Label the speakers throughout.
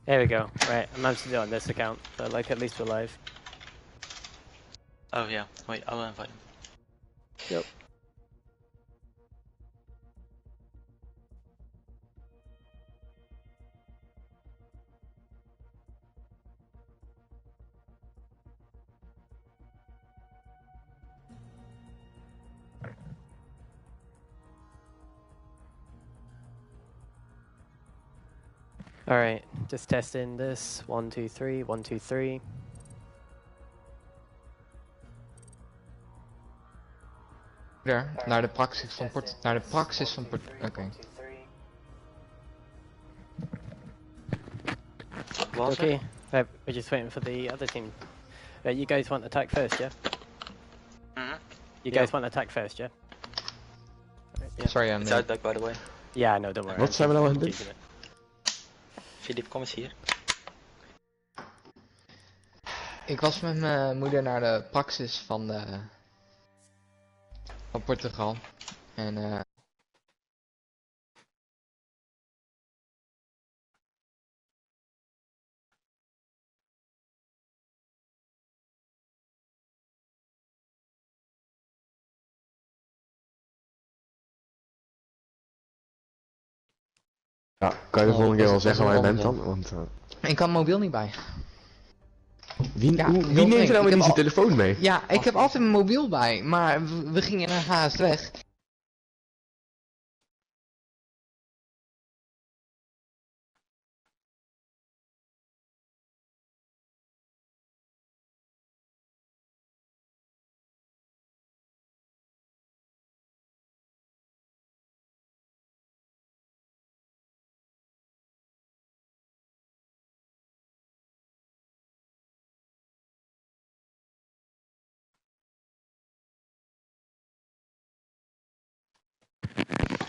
Speaker 1: There we go. Right, I managed to do it on this account, but like at least we're live.
Speaker 2: Oh yeah, wait, I'll invite him.
Speaker 1: Yep. Alright, just testing this. 1, 2, 3, 1, 2, 3.
Speaker 3: Naar de praxis van Oké.
Speaker 1: Okay, right, we're just waiting for the other team. You guys want to attack first, yeah? You guys want to attack first, yeah? Right, yeah.
Speaker 3: Sorry,
Speaker 2: It's out back by the way.
Speaker 1: Yeah, no, don't worry.
Speaker 4: Wat zijn we nou aan het doen?
Speaker 2: Filip, kom eens hier.
Speaker 3: Ik was met mijn moeder naar de praxis van Portugal. En
Speaker 4: Ja, kan je de volgende keer wel zeggen waar je bent dan? Want,
Speaker 3: ik had mobiel niet bij.
Speaker 4: wie
Speaker 3: Ja,
Speaker 4: wie
Speaker 3: heel
Speaker 4: neemt
Speaker 3: vreemd.
Speaker 4: er nou
Speaker 3: Ik
Speaker 4: met
Speaker 3: heb
Speaker 4: zijn telefoon mee?
Speaker 3: Ja, ik heb altijd mijn mobiel bij, maar we gingen naar haast weg.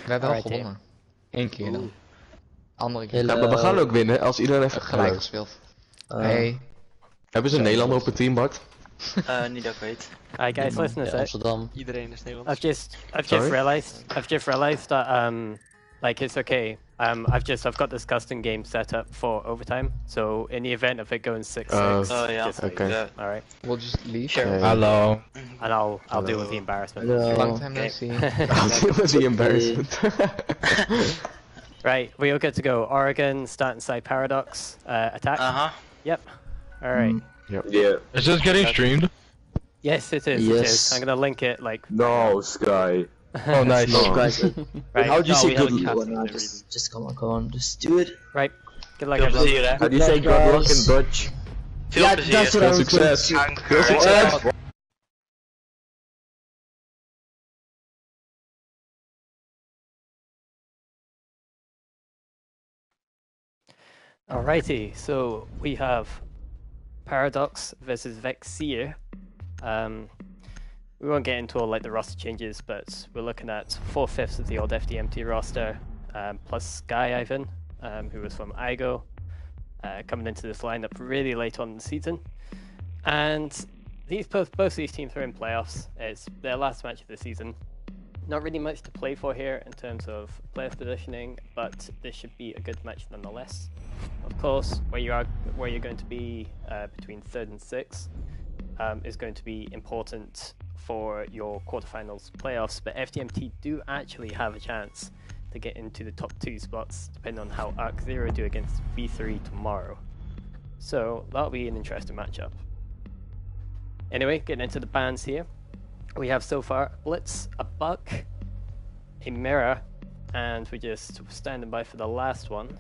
Speaker 3: We hebben wel gewonnen. Eén keer dan. Andere keer.
Speaker 4: Ja, maar we gaan ook winnen als iedereen even
Speaker 3: Gelijk gespeeld. Hey.
Speaker 4: Hebben ze een Nederlander op het team, Bart?
Speaker 2: Niet dat ik weet.
Speaker 1: Alright guys, listen a sec.
Speaker 5: Amsterdam.
Speaker 2: Iedereen is Nederlands.
Speaker 1: I've just realized that like it's okay. I've got this custom game set up for overtime. So in the event of it going 6-6,
Speaker 2: Oh yeah.
Speaker 1: just
Speaker 4: Okay.
Speaker 2: Yeah.
Speaker 1: all right,
Speaker 3: We'll just leave.
Speaker 2: Sure.
Speaker 5: Hallo.
Speaker 1: and I'll deal with the embarrassment.
Speaker 3: Long time no see.
Speaker 4: I'll deal with the embarrassment.
Speaker 1: Right, we all good to go. Oregon, start inside Paradox, attack. Yep. All right.
Speaker 6: Yeah.
Speaker 5: Is this getting streamed?
Speaker 1: Yes, it is. It
Speaker 5: Yes.
Speaker 1: is. I'm gonna link it like.
Speaker 6: No, Sky.
Speaker 5: Oh, nice.
Speaker 6: No.
Speaker 1: Right.
Speaker 6: How do you
Speaker 2: No,
Speaker 6: say
Speaker 2: we have
Speaker 6: good
Speaker 2: a cat.
Speaker 6: luck?
Speaker 7: Just come on, just do it.
Speaker 1: Right. Good luck,
Speaker 2: Veel
Speaker 1: everyone.
Speaker 2: plezier hè.
Speaker 6: How do you say good luck in Dutch?
Speaker 2: Veel
Speaker 7: Yeah,
Speaker 2: plezier.
Speaker 7: that's what I
Speaker 4: Veel
Speaker 7: was going
Speaker 4: succes.
Speaker 7: to.
Speaker 4: Veel succes.
Speaker 1: Alrighty, so we have Paradox versus Vexeer. We won't get into all like the roster changes, but we're looking at 4/5 of the old FDMT roster, plus Sky Ivan, who was from IGO, coming into this lineup really late on in the season. And both of these teams are in playoffs. It's their last match of the season. Not really much to play for here in terms of playoff positioning, but this should be a good match nonetheless. Of course, where you're going to be between 3rd and 6th is going to be important for your quarterfinals playoffs, but FDMT do actually have a chance to get into the top 2 spots, depending on how Arc Zero do against V3 tomorrow. So that'll be an interesting matchup. Anyway, getting into the bans here. We have so far Blitz, a Buck, a Mirror, and we're just standing by for the last one.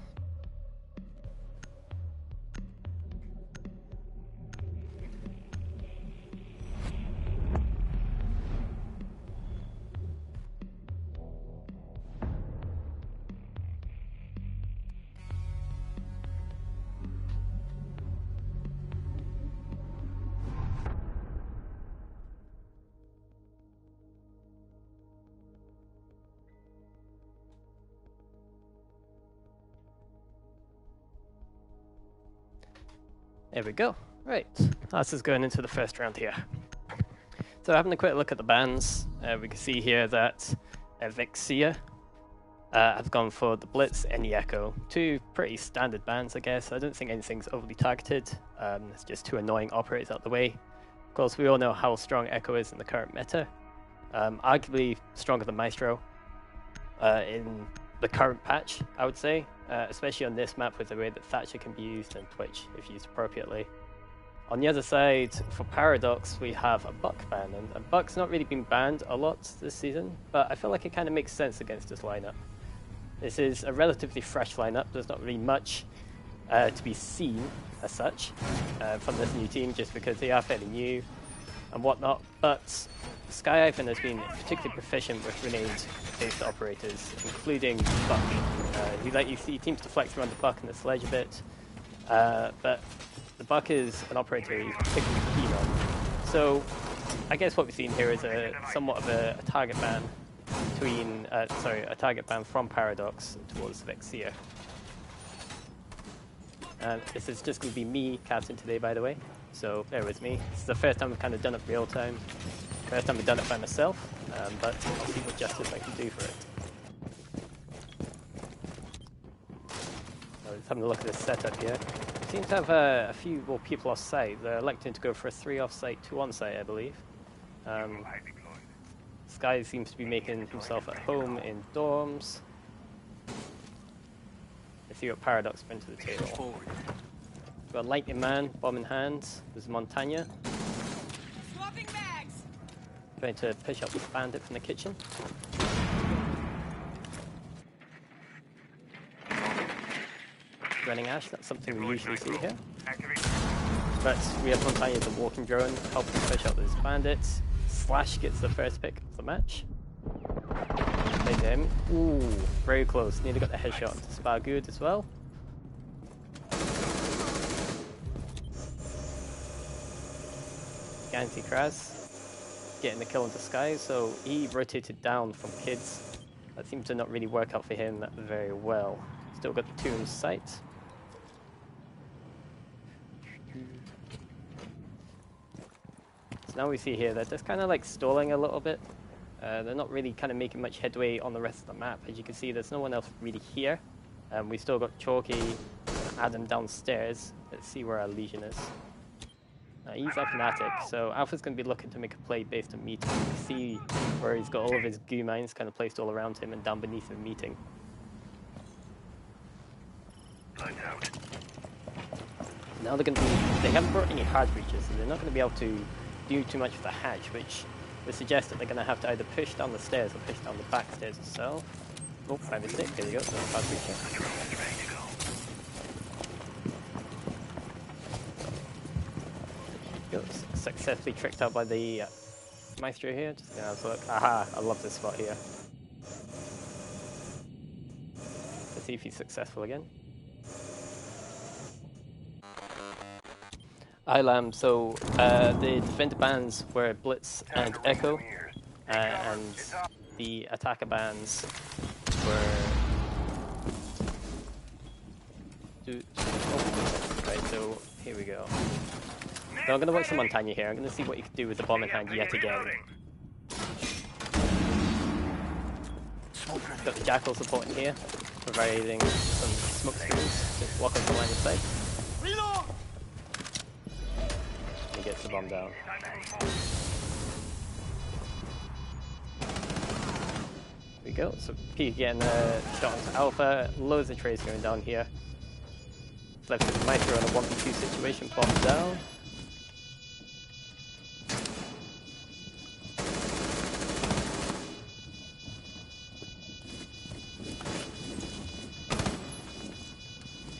Speaker 1: There we go. Right, that's us going into the first round here. So having a quick look at the bans, we can see here that Vexeer have gone for the Blitz and the Echo. 2 pretty standard bans, I guess. I don't think anything's overly targeted. It's just 2 annoying operators out the way. Of course, we all know how strong Echo is in the current meta. Arguably stronger than Maestro in the current patch, I would say. Especially on this map with the way that Thatcher can be used and Twitch if used appropriately. On the other side, for Paradox, we have a Buck ban, and Buck's not really been banned a lot this season, but I feel like it kind of makes sense against this lineup. This is a relatively fresh lineup. There's not really much to be seen as such from this new team, just because they are fairly new and whatnot, but Sky Ivan has been particularly proficient with grenade-based operators, including Buck. You let you see teams to flex around the Buck and the Sledge a bit, but the Buck is an operator he's particularly keen on. So I guess what we've seen here is somewhat of a target ban between, a target ban from Paradox towards Vexeer. This is just going to be me captain today, by the way, so bear with me. This is the first time I've kind of done it real time. First time I've done it by myself, but I'll see what justice I can do for it. Just having a look at this setup here. Seems to have a few more people off site. They're electing to go for a 3 off site, 2 on site, I believe. Sky seems to be making himself at home in dorms. Let's see what Paradox bring to the table. We've got Lightning Man, bomb in hand. There's Montagna. Going to push up the bandit from the kitchen. Running Ash, that's something we usually see here. But we have Montagna as a walking drone, helping push up this bandit. Slash gets the first pick of the match. Played him. Ooh, very close. Nearly got the headshot onto Spar Good as well. Anti-Kraz getting the kill into Sky, so he rotated down from Kids. That seemed to not really work out for him very well. Still got the 2 in sight. So now we see here that they're kind of like stalling a little bit. They're not really kind of making much headway on the rest of the map. As you can see, there's no one else really here. We still got Chalky and Adam downstairs. Let's see where our Legion is. He's up in attic, so Alpha's going to be looking to make a play based on meeting. You can see where he's got all of his goo mines kind of placed all around him and down beneath him meeting. Now they're going to be, they haven't brought any hard breaches, so they're not going to be able to do too much with the hatch, which would suggest that they're going to have to either push down the stairs or push down the back stairs itself. Oh, by mistake, there you go, so hard breacher. Successfully tricked out by the Maestro here. Just gonna have a look. Aha! I love this spot here. Let's see if he's successful again. Ilam. So the defender bans were Blitz and Echo, and the attacker bans were. Right. So here we go. So I'm going to work some Montagna here. I'm going to see what you can do with the bomb in hand yet again. Got the Jackal supporting here, providing some smoke screens to block off the line of sight. He gets the bomb down. We we go. So P getting a shot onto Alpha. Loads of trades going down here. Left with Micro on a 1v2 situation. Bomb down.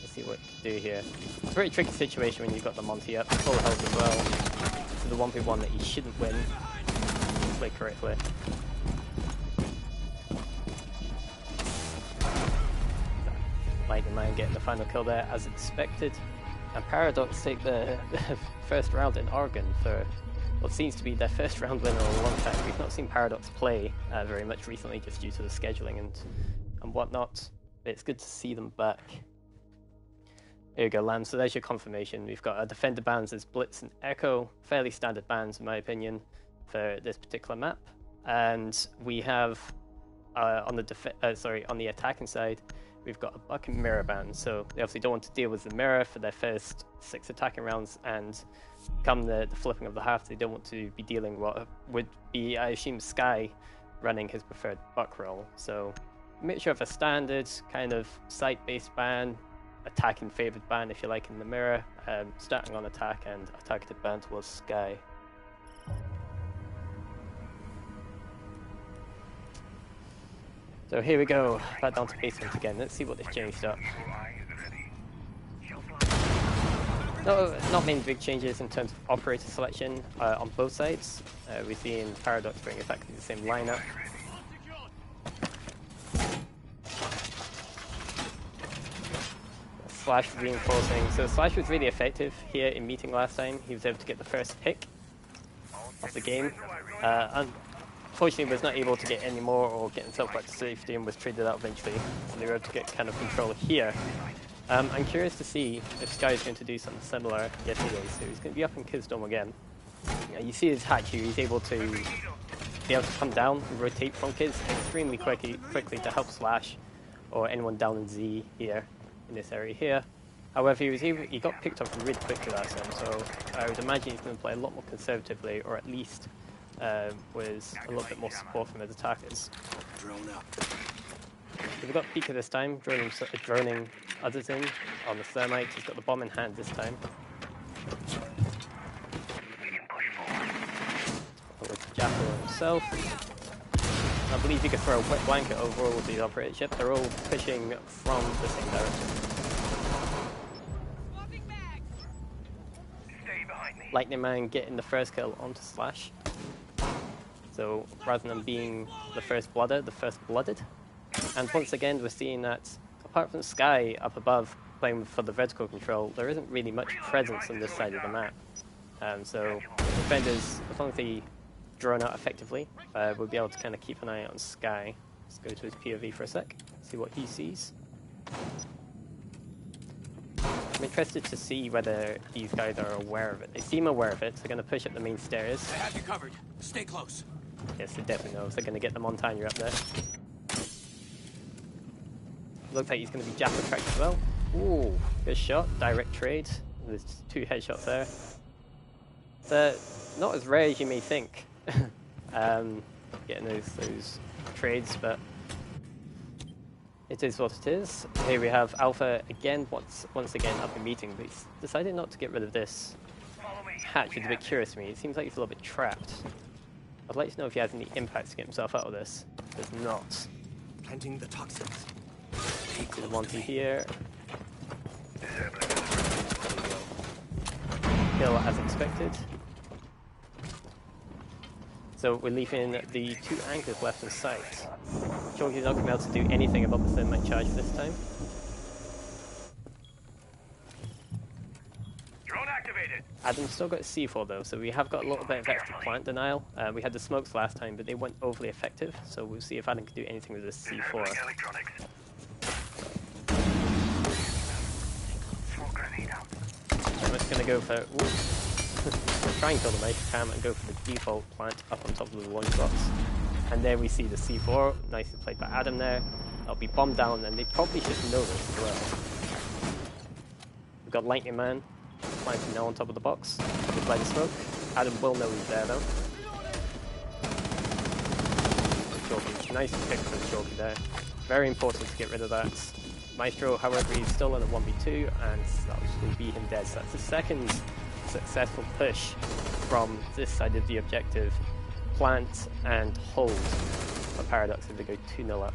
Speaker 1: See what you can do here. It's a very tricky situation when you've got the Monty up, full health as well. So the 1v1 that you shouldn't win. Play correctly. Lightning Man getting the final kill there as expected. And Paradox take the first round in Oregon for what seems to be their first round winner in a long time. We've not seen Paradox play very much recently just due to the scheduling and whatnot. But it's good to see them back. There you go, Lamb. So there's your confirmation. We've got our defender bans as Blitz and Echo, fairly standard bans in my opinion for this particular map. And we have on the attacking side, we've got a Buck and Mirror ban. So they obviously don't want to deal with the Mirror for their first 6 attacking rounds, and come the flipping of the half, they don't want to be dealing what would be, I assume, Sky running his preferred Buck role. So mixture of a standard kind of site-based ban, attacking favoured ban if you like in the Mirror, starting on attack and a targeted ban towards Sky. So here we go, back down to basement again. Let's see what they've changed up. No, not many big changes in terms of operator selection on both sides. We're seeing Paradox bring exactly the same lineup. Slash reinforcing. So Slash was really effective here in meeting last time. He was able to get the first pick of the game. Unfortunately, was not able to get any more or get himself back to safety and was traded out eventually. So they were able to get kind of control here. I'm curious to see if Sky is going to do something similar. Yes, he is. So he's going to be up in Kids Dome again. You see his hatch here. He's able to come down and rotate from Kids extremely quickly to help Slash or anyone down in Z here. In this area here. However, he got picked up really quickly last time, so I would imagine he's going to play a lot more conservatively, or at least with a little bit more support from his attackers.
Speaker 5: Drone up.
Speaker 1: So we've got Pika this time, droning others in on the Thermite. He's got the bomb in hand this time. With Jackal himself. I believe you could throw a wet blanket over all of these operator ships. They're all pushing from the same direction. Lightning Man getting the first kill onto Slash. So rather than being the first blooded. And once again we're seeing that apart from Sky up above playing for the vertical control, there isn't really much presence on this side of the map. So defenders, as long as they drone out effectively, we'll be able to kind of keep an eye on Sky. Let's go to his POV for a sec, see what he sees. I'm interested to see whether these guys are aware of it. They seem aware of it, so they're going to push up the main stairs.
Speaker 5: I have you covered. Stay close.
Speaker 1: Yes, they definitely know, so they're going to get the Montagna up there. Looks like he's going to be Jackal tracked as well. Ooh, good shot, direct trade. There's 2 headshots there. It's not as rare as you may think. Getting those trades, but it is what it is. Here we have Alpha again, once again up in meeting, but he's decided not to get rid of this hatch, which is a bit curious to me. It seems like he's a little bit trapped. I'd like to know if he has any impacts to get himself out of this. There's not.
Speaker 5: Planting the toxins.
Speaker 1: There's one here. Kill as expected. So we're leaving the 2 anchors left in sight. Chalky's not going to be able to do anything about the Thermite charge this time.
Speaker 5: Drone activated.
Speaker 1: Adam's still got C4 though, so we have got a little bit of extra plant denial. We had the smokes last time, but they weren't overly effective, so we'll see if Adam can do anything with this C4. I'm just going to go for... try and kill the Knife Cam and go for the default plant up on top of the launch box. And there we see the C4, nicely played by Adam there. That'll be bombed down, and they probably should know this as well. We've got Lightning Man planting now on top of the box, just by the smoke. Adam will know he's there though. Jordan's Nice pick for the Chalky there. Very important to get rid of that. Maestro, however, he's still in a 1v2, and that will be him dead. So that's the second successful push from this side of the objective. Plant and hold for Paradox as they go 2-0 up.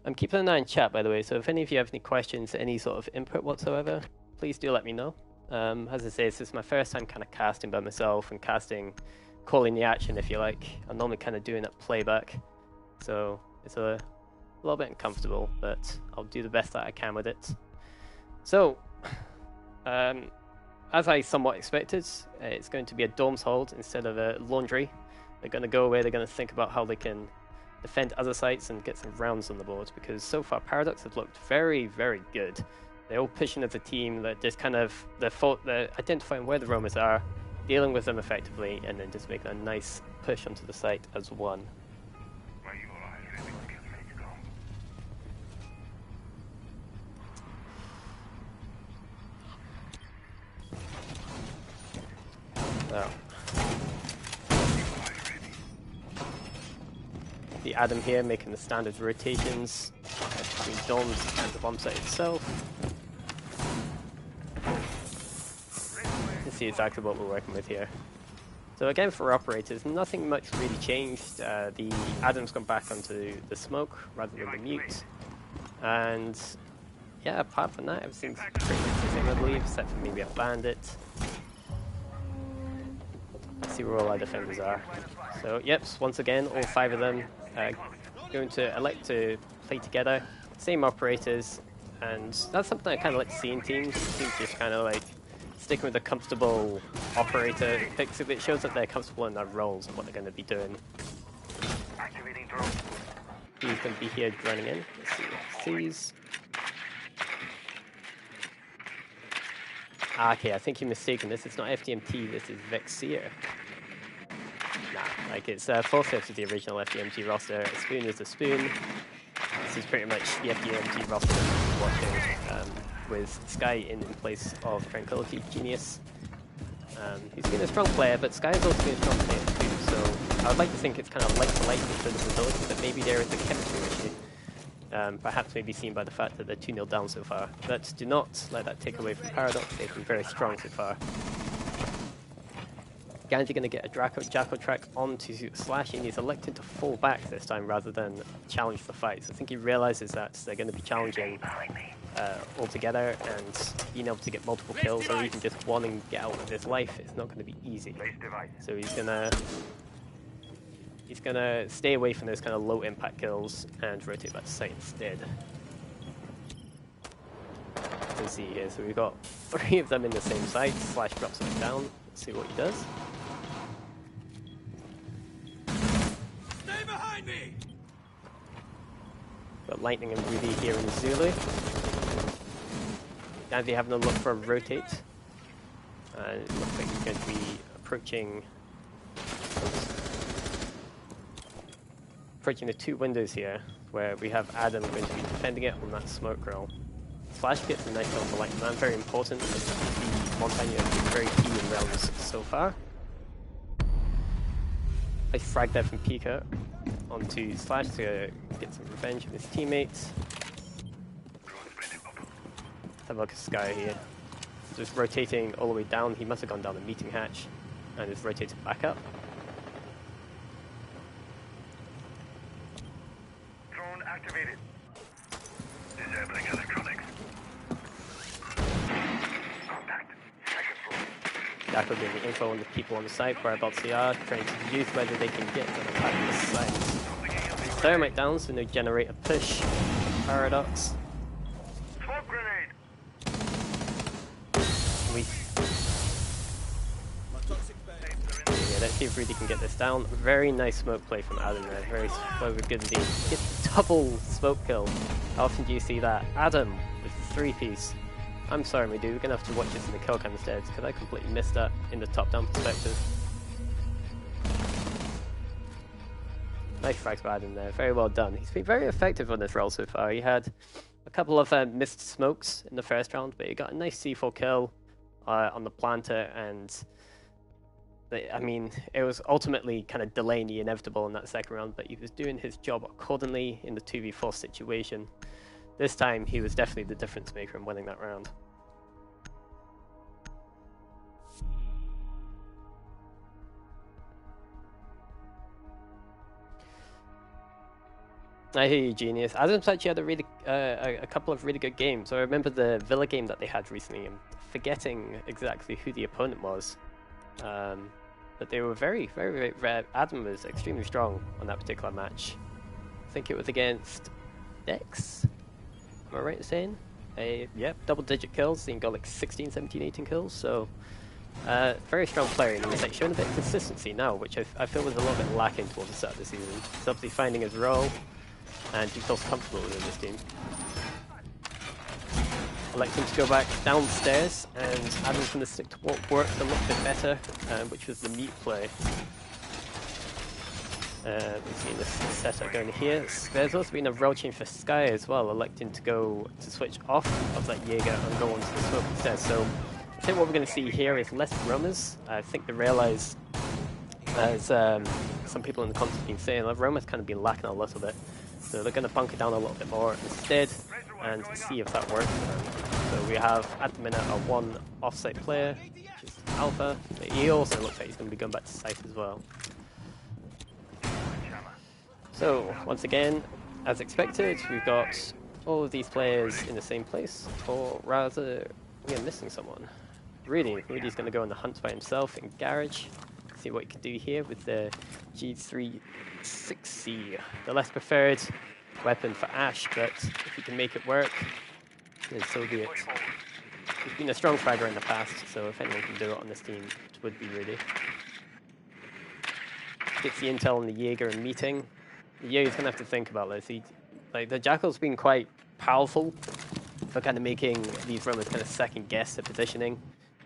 Speaker 1: I'm keeping an eye on chat, by the way, so if any of you have any questions, any sort of input whatsoever, please do let me know. As I say, this is my first time kind of casting by myself and calling the action, if you like. I'm normally kind of doing that playback, so it's a little bit uncomfortable, but I'll do the best that I can with it. So, as I somewhat expected, it's going to be a Dome's Hold instead of a Laundry. They're going to go away, they're going to think about how they can defend other sites and get some rounds on the board, because so far Paradox have looked very, very good. They're all pushing as a team, they're just kind of, they're identifying where the roamers are, dealing with them effectively, and then just making a nice push onto the site as one. So, the Adam here making the standard rotations between domes and the bomb site itself. You can see exactly what we're working with here. So again, for operators, nothing much really changed. The Adam's gone back onto the smoke rather than the mute. And yeah, apart from that, everything's pretty much the same, I believe, except for maybe a bandit. Let's see where all our defenders are. So, yep, once again, all 5 of them going to elect to play together. Same operators, and that's something I kind of like to see in teams. Teams just kind of like sticking with a comfortable operator picks it shows that they're comfortable in their roles and what they're going to be doing. He's going to be here running in. Let's see what he sees. Ah, okay, I think you're mistaken. This is not FDMT, this is Vexeer. Nah, like it's 4/5 of the original FDMT roster. A spoon is a spoon. This is pretty much the FDMT roster that we're watching, with Sky in place of Tranquility Genius. He's been a strong player, but Sky's also been a strong player too, so I would like to think it's kind of like to like in terms of ability, but maybe there is a chemistry issue. Perhaps maybe seen by the fact that they're 2-0 down so far. But do not let that take away from Paradox. They've been very strong so far. Gandhi going to get a Jackal track onto Slash, and he's elected to fall back this time rather than challenge the fight. So I think he realizes that they're going to be challenging altogether, and being able to get multiple kills or even just wanting to get out of his life is not going to be easy. So he's gonna stay away from those kind of low impact kills and rotate back to site instead. Let's see here, so we've got 3 of them in the same site. Slash drops it down. Let's see what he does.
Speaker 5: Stay behind me!
Speaker 1: Got Lightning and Ruby here in Zulu. Gandhi having a look for a rotate. It looks like he's going to be approaching the 2 windows here, where we have Adam going to be defending it on that smoke grill. Flash gets a nice kill for Lightning Man, very important, as the Montaigne has been very key in rounds so far. Nice frag there from Pika onto Slash to get some revenge on his teammates. Let's have a look at Sky here. Just rotating all the way down. He must have gone down the meeting hatch and is rotated back up.
Speaker 5: Drone activated. Disabling electronics. Contact. Second floor.
Speaker 1: Jackal getting the info on the people on the site, whereabouts they are, trying to use whether they can get an attack this site. Thermite down, so no generate a push. Paradox.
Speaker 5: Smoke grenade.
Speaker 1: Yeah, let's see if Rudy can get this down. Very nice smoke play from Adam there. Very good indeed. Get double smoke kill. How often do you see that? Adam with the 3-piece. I'm sorry, my dude. We're gonna have to watch this in the kill cam instead, because I completely missed that in the top-down perspective. Nice frags by Adam there. Very well done. He's been very effective on this role so far. He had a couple of missed smokes in the first round, but he got a nice C4 kill on the planter, and I mean, it was ultimately kind of delaying the inevitable in that second round, but he was doing his job accordingly in the 2v4 situation. This time, he was definitely the difference maker in winning that round. I hear you, Genius. Adams actually had a really, a couple of really good games. I remember the Villa game that they had recently. I'm forgetting exactly who the opponent was. But they were very, very, very... Adam was extremely strong on that particular match. I think it was against Dex. Am I right in saying? Yep, double-digit kills. He got like 16, 17, 18 kills. So, very strong player. And he's like showing a bit of consistency now, which I feel was a little bit lacking towards the start of the season. He's obviously finding his role, and he feels comfortable within this team. I'd like him to go back downstairs, and Adam's going to stick to what worked a little bit better, which was the mute play. We've seen this setup going here. There's also been a role change for Sky as well, electing to switch off of that Jaeger and go onto the smoke instead. So I think what we're going to see here is less roamers. I think they realise, as some people in the comments have been saying, that roamers kind of been lacking a little bit. So they're going to bunker down a little bit more instead, and see if that works. So we have, at the minute, a one off-site player, which is Alpha. He also looks like he's going to be going back to site as well. So, once again, as expected, we've got all of these players in the same place, or rather, we are missing someone. Rudy's going to go on the hunt by himself in Garage. See what he can do here with the G36C, the less preferred weapon for Ash, but if he can make it work, then so be it. He's been a strong fragger in the past, so if anyone can do it on this team, it would be Rudy. Gets the intel on the Jaeger in meeting. The Jaeger's going to have to think about this. The Jackal's been quite powerful for kind of making these roamers kind of second guess their positioning.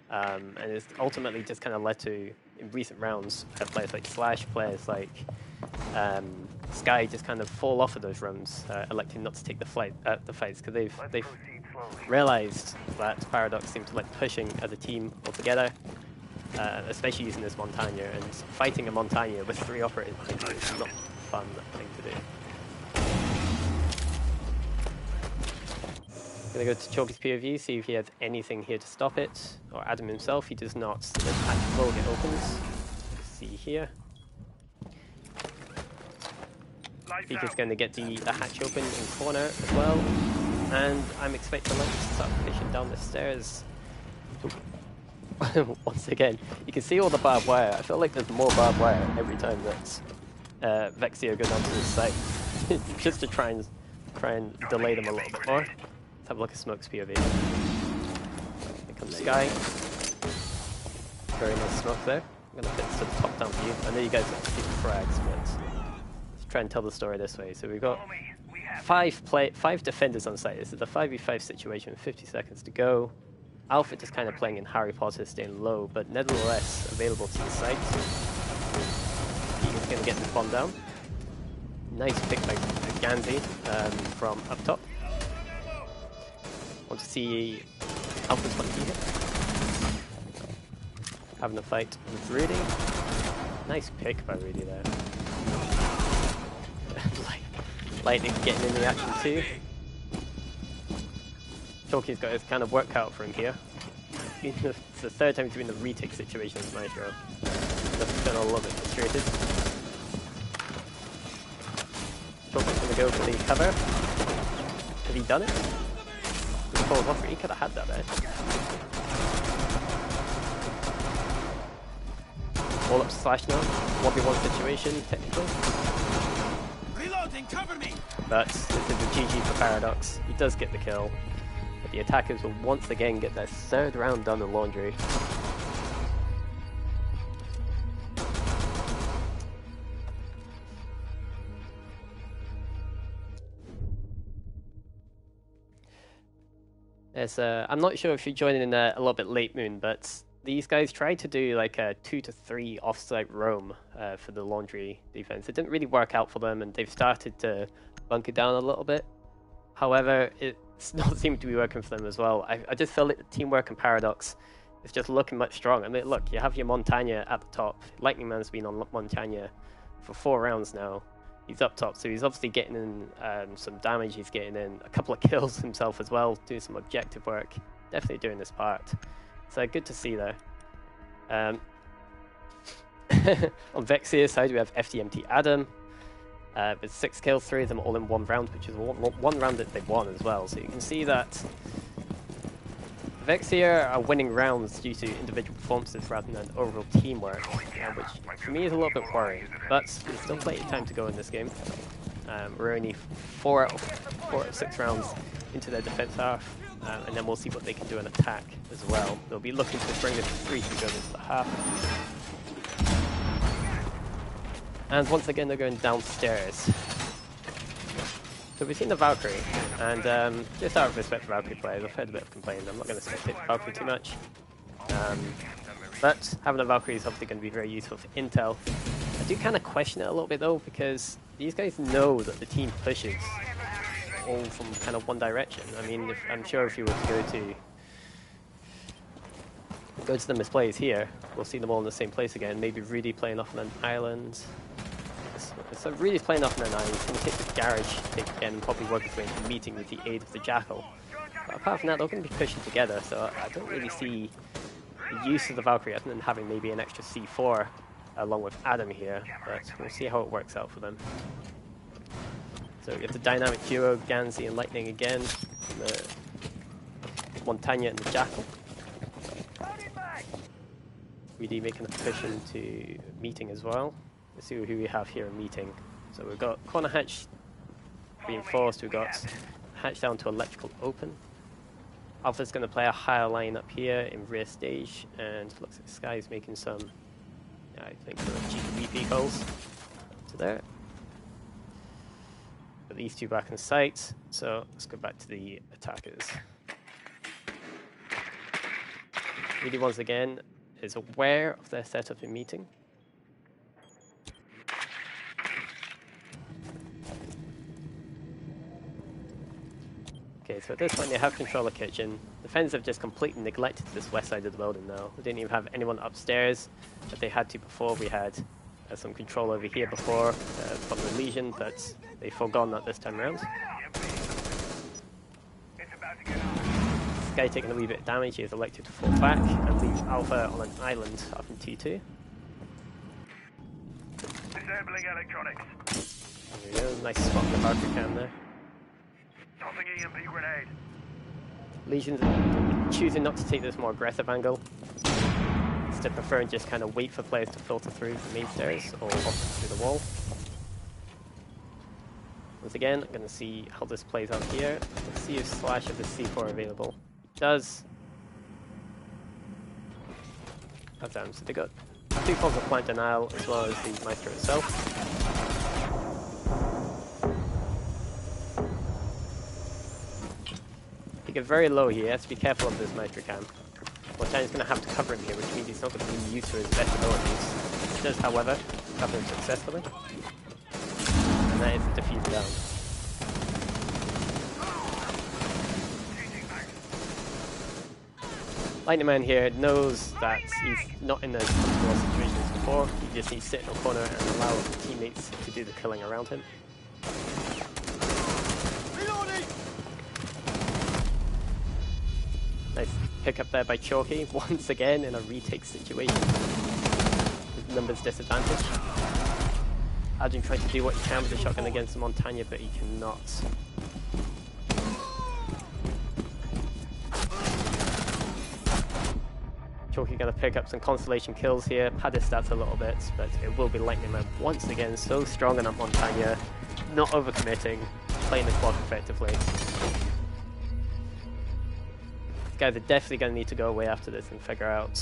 Speaker 1: And it's ultimately just kind of led to, in recent rounds, players like Slash, players like Sky just kind of fall off of those runs, electing not to take the fights, because they've realized that Paradox seem to like pushing as a team altogether, especially using this Montagne, and fighting a Montagne with 3 operators is not a fun thing to do. Gonna go to Chalky's POV, see if he has anything here to stop it, or Adam himself. He does not. So the hatch will get opens. See here. Speaker's going to get the hatch open in corner as well, and I'm expecting Light to start pushing down the stairs. Once again, you can see all the barbed wire. I feel like there's more barbed wire every time that Vexeer goes onto this site, just to try and delay them a little bit more. Let's have a look at Smoke's POV. Here comes Sky. Very nice smoke there. I'm going to put some top-down view. I know you guys don't see the frags, but let's try and tell the story this way. So we've got 5 defenders on site. This is a 5v5 situation with 50 seconds to go. Alpha just kind of playing in Harry Potter, staying low, but nevertheless available to the site. He's going to get this bomb down. Nice pick by Ganzi from up top. Want to see Alpha's one here. Having a fight with Rudy. Nice pick by Rudy there. Lightning getting in the action too. Chalky's got his kind of work cut out for him here. It's the 3rd time he's been in the retake situation with Nitro. That's been a little bit frustrated. Chalky's going to go for the cover. Has he done it? He falls off. He could have had that there. All up Slash now. 1v1 situation, technically.
Speaker 5: Reloading, cover me!
Speaker 1: But this is a GG for Paradox. He does get the kill. But the attackers will once again get their 3rd round done in Laundry. I'm not sure if you're joining in a little bit late, Moon, but these guys tried to do like a 2 to 3 off-site roam for the Laundry defense. It didn't really work out for them, and they've started to bunker down a little bit. However, it's not seeming to be working for them as well. I just feel like the teamwork and Paradox is just looking much stronger. I mean, look, you have your Montagna at the top. Lightning Man's been on Montagna for 4 rounds now. He's up top, so he's obviously getting in some damage. He's getting in a couple of kills himself as well, doing some objective work. Definitely doing this part. So good to see there. On Vexeer's side, we have FDMT Adam. With 6 kills, 3 of them all in 1 round, which is one round that they've won as well. So you can see that Vexeer are winning rounds due to individual performances rather than overall teamwork, which for me is a little bit worrying. But there's still plenty of time to go in this game. We're only 4 out of 6 rounds into their defense half, and then we'll see what they can do in attack as well. They'll be looking to bring this to 3 to go into the half. And once again, they're going downstairs. So we've seen the Valkyrie, and just out of respect for Valkyrie players, I've heard a bit of complaining. I'm not going to spectate Valkyrie too much. But having a Valkyrie is obviously going to be very useful for intel. I do kind of question it a little bit though, because these guys know that the team pushes all from kind of one direction. I mean, I'm sure if you were to go to the misplays here, we'll see them all in the same place again. Maybe Rudy playing off on an island. So Rudy's playing off on an island. He's going to take the garage pick again and probably work his way into meeting with the aid of the Jackal. But apart from that, they're going to be pushing together, so I don't really see the use of the Valkyrie other than having maybe an extra C4 along with Adam here, but we'll see how it works out for them. So we have the dynamic duo, Ganzi and Lightning again, the Montagna and the Jackal. Rudy making a push into meeting as well. Let's see who we have here in meeting. So we've got corner hatch reinforced, we've got hatch down to electrical open. Alpha's going to play a higher line up here in rear stage, and looks like Sky's making some, I think, some GPP calls to there. Put these two back in sight, so let's go back to the attackers. Really, once again, is aware of their setup in meeting. Okay, so at this point they have control of kitchen. The Fens have just completely neglected this west side of the building now. They didn't even have anyone upstairs that they had to before. We had some control over here before from the Legion, but they've forgone that this time around. Sky taking a wee bit of damage. He is elected to fall back and leave Alpha on an island up in T2.
Speaker 5: Disabling electronics.
Speaker 1: There we go, nice spot on the Valkyrie cam there.
Speaker 5: Tossing EMP grenade.
Speaker 1: Legion's choosing not to take this more aggressive angle. Instead preferring just kind of wait for players to filter through the main stairs or off through the wall. Once again, I'm going to see how this plays out here. Let's see if Slash has the C4 available. It does. Oh damn, so they got 2 forms of plant denial as well as the Maestro itself. He gets very low here, he has to be careful of this Maestro cam. Montagna's going to have to cover him here, which means he's not going to be used to his best abilities. He does, however, cover him successfully. And that is the defuse down. Lightning Man here knows that he's not in as comfortable a situation as before. He just needs to sit in a corner and allow his teammates to do the killing around him. Nice pick up there by Chalky, once again in a retake situation. His numbers disadvantage. Adrian trying to do what he can with the shotgun against Montagna, but he cannot. Chalky going to pick up some constellation kills here, pad his stats a little bit, but it will be Lightning Man once again, so strong enough Montagna, not overcommitting, playing the clock effectively. Guys are definitely going to need to go away after this and figure out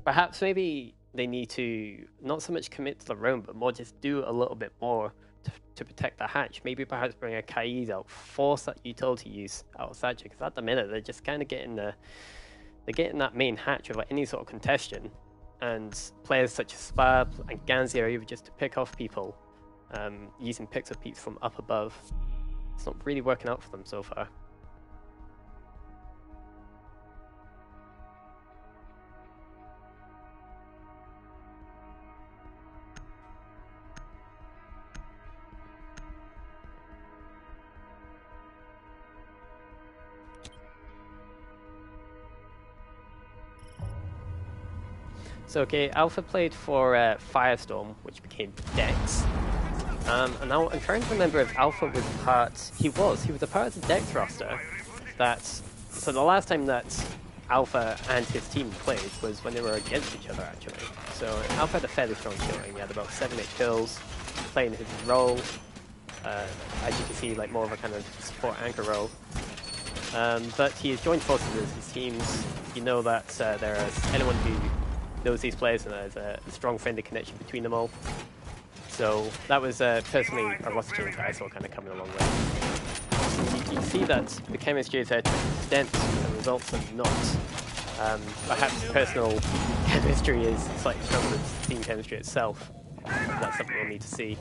Speaker 1: perhaps maybe they need to not so much commit to the roam, but more just do a little bit more to protect the hatch. Maybe perhaps bring a Kaiz out, force that utility use out of Thatcher, because at the minute they're just kind of getting that main hatch without any sort of contention, and players such as Spab and Ganzi are able just to pick off people using picks of peeps from up above. It's not really working out for them so far. So okay, Alpha played for Firestorm, which became Dex. And now I'm trying to remember if Alpha was part... He was a part of the Dex roster. So the last time that Alpha and his team played was when they were against each other, actually. So Alpha had a fairly strong showing. He had about 7-8 kills, playing his role. As you can see, like more of a kind of support anchor role. But he has joined forces with his teams. You know that there is anyone who knows these players, and there's a strong friendly connection between them all. So that was personally a roster change that I saw kind of coming along with. You can see that the chemistry is there to an extent, and the results are not. Perhaps personal chemistry is slightly stronger than team chemistry itself. That's something we'll need to see.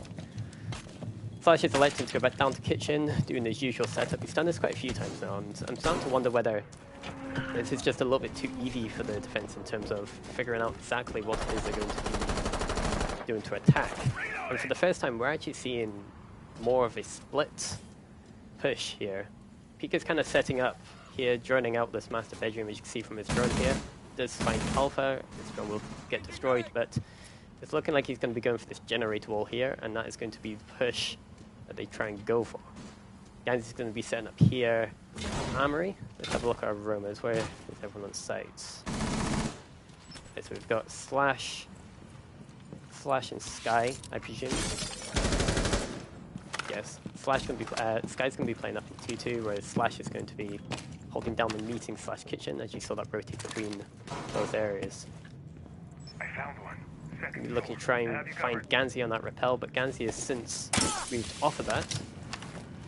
Speaker 1: Flash is electing to go back down to kitchen, doing his usual setup. He's done this quite a few times now, and I'm starting to wonder whether this is just a little bit too easy for the defense in terms of figuring out exactly what it is they're going to be doing to attack. And for the first time, we're actually seeing more of a split push here. Pika's kind of setting up here, droning out this master bedroom, as you can see from his drone here. Does find Alpha, his drone will get destroyed, but it's looking like he's going to be going for this generator wall here, and that is going to be the push that they try and go for. Guys is going to be setting up here. Armory. Let's have a look at our roamers. Where is everyone on sites? Okay, so we've got Slash and Sky, I presume. Yes, Sky's going to be playing up in 2-2, whereas Slash is going to be holding down the meeting / kitchen, as you saw that rotate between those areas.
Speaker 5: I found one.
Speaker 1: We're looking to try and find Ganzi on that rappel, but Ganzi has since moved off of that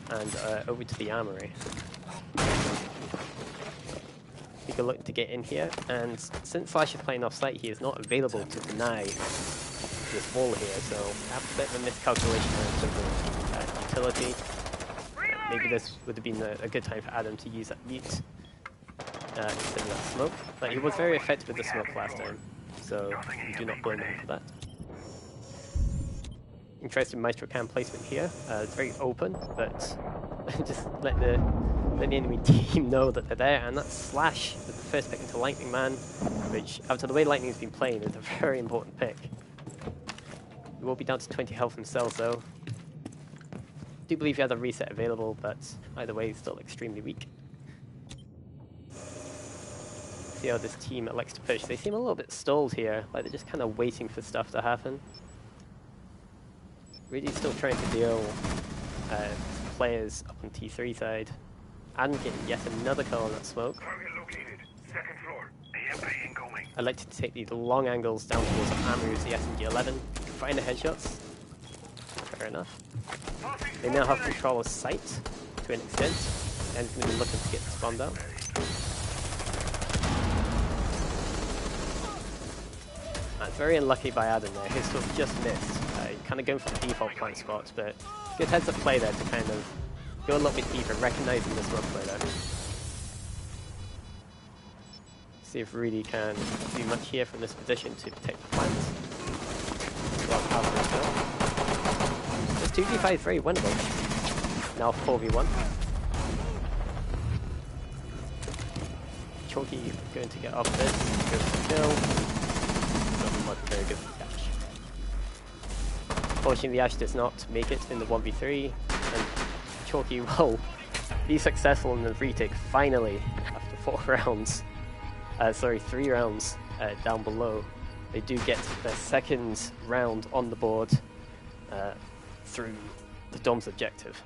Speaker 1: and over to the armory. We can look to get in here, and since Slash is playing off site, he is not available to deny this wall here, so perhaps a bit of a miscalculation in terms of utility. Maybe this would have been a good time for Adam to use that mute instead of that smoke, but he was very effective with the smoke last time, so we do not blame him for that. Interesting Maestro cam placement here. It's very open, but just let the enemy team know that they're there, and that's Slash with the first pick into Lightning Man, which, after the way Lightning's been playing, is a very important pick. He will be down to 20 health himself, though. I do believe he has a reset available, but either way, he's still extremely weak. See how this team elects to push. They seem a little bit stalled here, like they're just kind of waiting for stuff to happen. Really still trying to deal players up on T3 side. And getting yet another kill on that smoke.
Speaker 5: Target located. Second floor. EMP incoming.
Speaker 1: I like to take these long angles down towards the armory with the SMG-11. Find the headshots. Fair enough. They now have control of sight to an extent. And he's going to be looking to get the spawn down. That's very unlucky by Adam there. His stuff just missed. Kind of going for the default plant spots, but good heads up play there to kind of go a little bit deeper, recognizing the smoke play there. See if Rudy can do much here from this position to protect the plant. This 2v5 is very winnable. Now 4v1. Chalky going to get off this, goes for kill. Doesn't look very good for the catch. Unfortunately, the Ash does not make it in the 1v3, and Chalky will be successful in the retake finally after 3 rounds down below. They do get their second round on the board through the Dom's objective.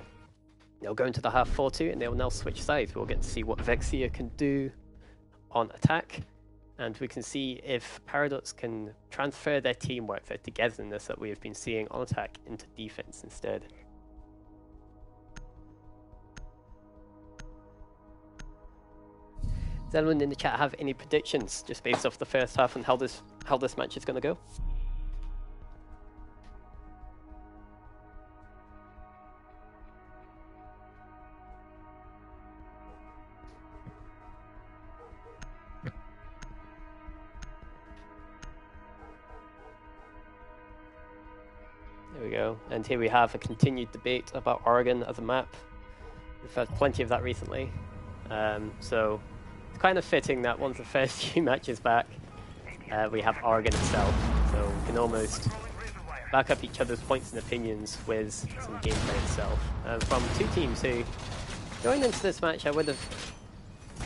Speaker 1: They'll go into the half 4-2 and they'll now switch sides. We'll get to see what Vexeer can do on attack, and we can see if Paradox can transfer their teamwork, their togetherness that we have been seeing on attack, into defense instead. Does anyone in the chat have any predictions just based off the first half and how this match is going to go? go. And here we have a continued debate about Oregon as a map. We've had plenty of that recently. So it's kind of fitting that once the first few matches back, we have Oregon itself. So we can almost back up each other's points and opinions with some gameplay itself. From two teams who, going into this match,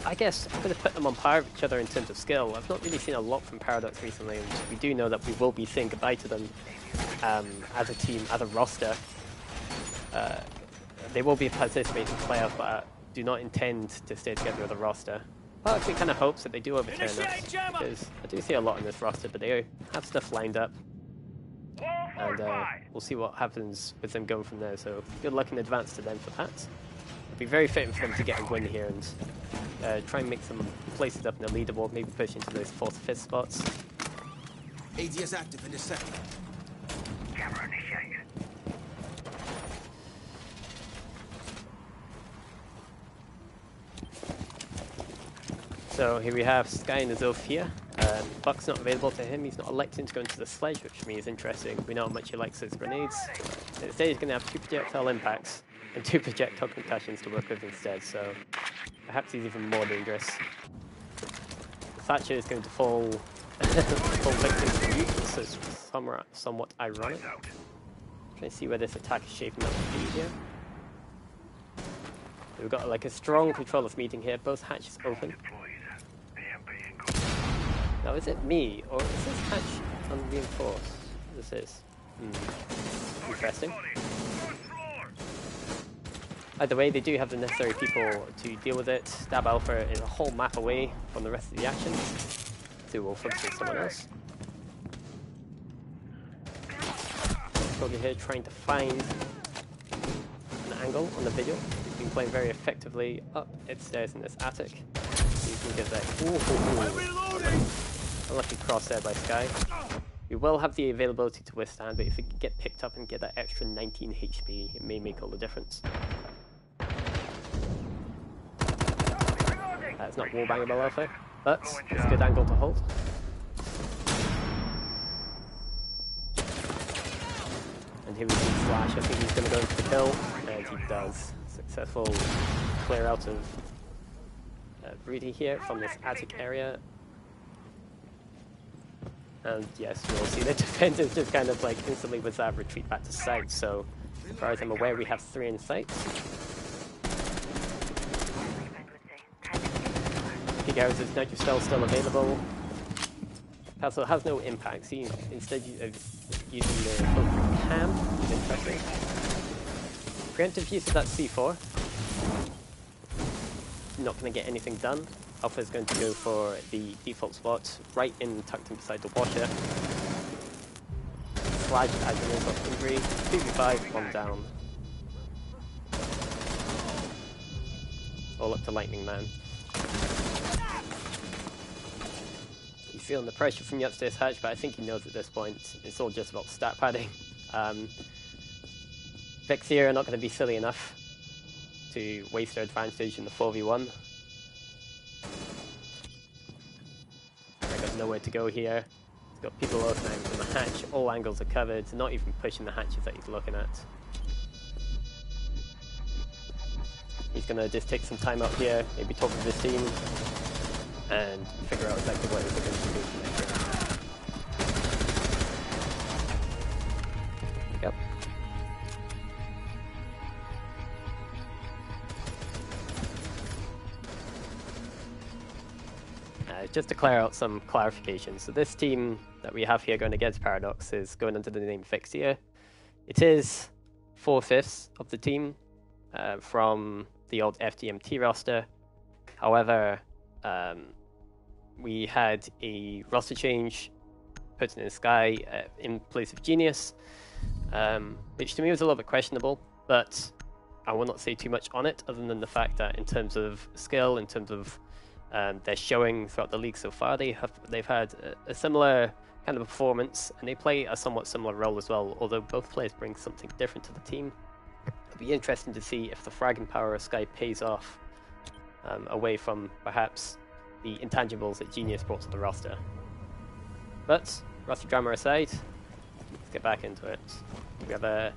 Speaker 1: I guess I could have put them on par with each other in terms of skill. I've not really seen a lot from Paradox recently, and we do know that we will be saying goodbye to them as a team, as a roster. They will be participating in playoffs, but I do not intend to stay together with a roster. Part of me kind of hopes that they do overturn us, because I do see a lot in this roster, but they have stuff lined up. And we'll see what happens with them going from there, so good luck in advance to them for that. It'd be very fitting for them to get a win here and try and make some places up in the leaderboard, maybe push into those 4th or 5th spots.
Speaker 8: ADS active in this sector.
Speaker 5: Camera initiated.
Speaker 1: So here we have Sky in the Zofia. Buck's not available to him, he's not electing to go into the sledge, which for me is interesting. We know how much he likes his grenades. Instead he's going to have 2 projectile impacts and 2 projectile concussions to work with instead, so perhaps he's even more dangerous. Thatcher is going to fall victim to use, this is somewhat ironic. Trying to see where this attack is shaping up to be here. We've got like a strong control of meeting here, both hatches open. Now is it me, or is this hatch unreinforced? This is. Interesting. Either way, they do have the necessary people to deal with it. Stab Alpha is a whole map away from the rest of the action, so we'll focus on someone else. Kroger here trying to find an angle on the vigil. He's been playing very effectively up its stairs in this attic. So you can get that. Unlucky cross there by Sky. We will have the availability to withstand, but if we can get picked up and get that extra 19 HP, it may make all the difference. That's not wallbangable Alpha, but it's a good angle to hold. And here we see Flash. I think he's going to go for the kill, and he does. Successful clear out of Rudy here from this attic area. And yes, we'll see the defenders just kind of like instantly with that retreat back to site. So as far as I'm aware, we have 3 in sight. Gigaros is Nitrocell still available. Castle has no impact, so instead of using the cam is interesting. Preemptive use of that C4. Not going to get anything done. Alpha is going to go for the default spot, right in, tucked in beside the washer. Flash Adrenaline got injury, 2v5, 1 down. All up to Lightning Man. He's feeling the pressure from the upstairs hatch, but I think he knows at this point it's all just about stat padding. Vexeer are not going to be silly enough to waste their advantage in the 4v1. Nowhere to go here. He's got people looking out from the hatch, all angles are covered, not even pushing the hatches that he's looking at. He's gonna just take some time up here, maybe talk to this team, and figure out exactly what he's going to do from next round. Yep. Just to clear out some clarification. So this team that we have here going against Paradox is going under the name Vexeer. It is 4/5 of the team from the old FDMT roster. However, we had a roster change put in the Sky in place of Genius, which to me was a little bit questionable, but I will not say too much on it other than the fact that in terms of skill, in terms of they're showing throughout the league so far, they've had a similar kind of performance, and they play a somewhat similar role as well, although both players bring something different to the team. It'll be interesting to see if the fragging power of Sky pays off away from perhaps the intangibles that Genius brought to the roster. But roster drama aside, it's get back into it. We have a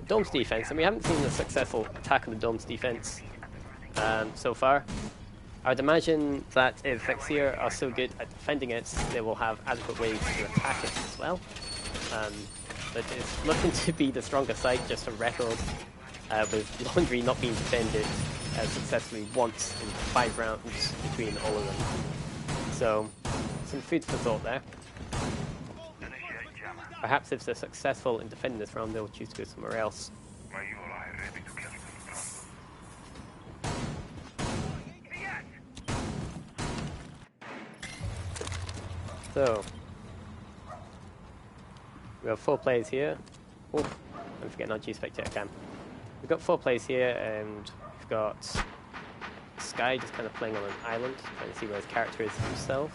Speaker 1: Dome's defense, and we haven't seen a successful attack on the Dome's defense so far. I would imagine that if Vexeer are so good at defending it, they will have adequate ways to attack it as well. But it's looking to be the stronger side, just for record, with Laundry not being defended successfully once in 5 rounds between all of them. So, some food for thought there. Perhaps if they're successful in defending this round, they'll choose to go somewhere else. So, we have 4 players here. Oh, I'm forgetting our G-Spectator cam. We've got 4 players here, and we've got Sky just kind of playing on an island, trying to see where his character is himself.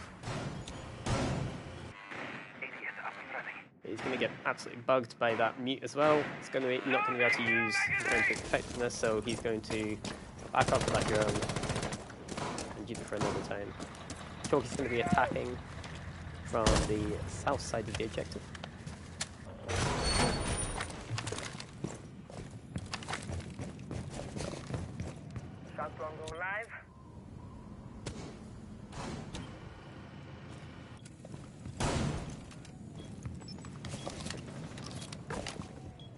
Speaker 1: He's going to get absolutely bugged by that mute as well. He's going to be not going to be able to use his own effectiveness, so he's going to back off that drone and use it for another time. Chalky's going to be attacking from the south side of the objective.
Speaker 5: Go live.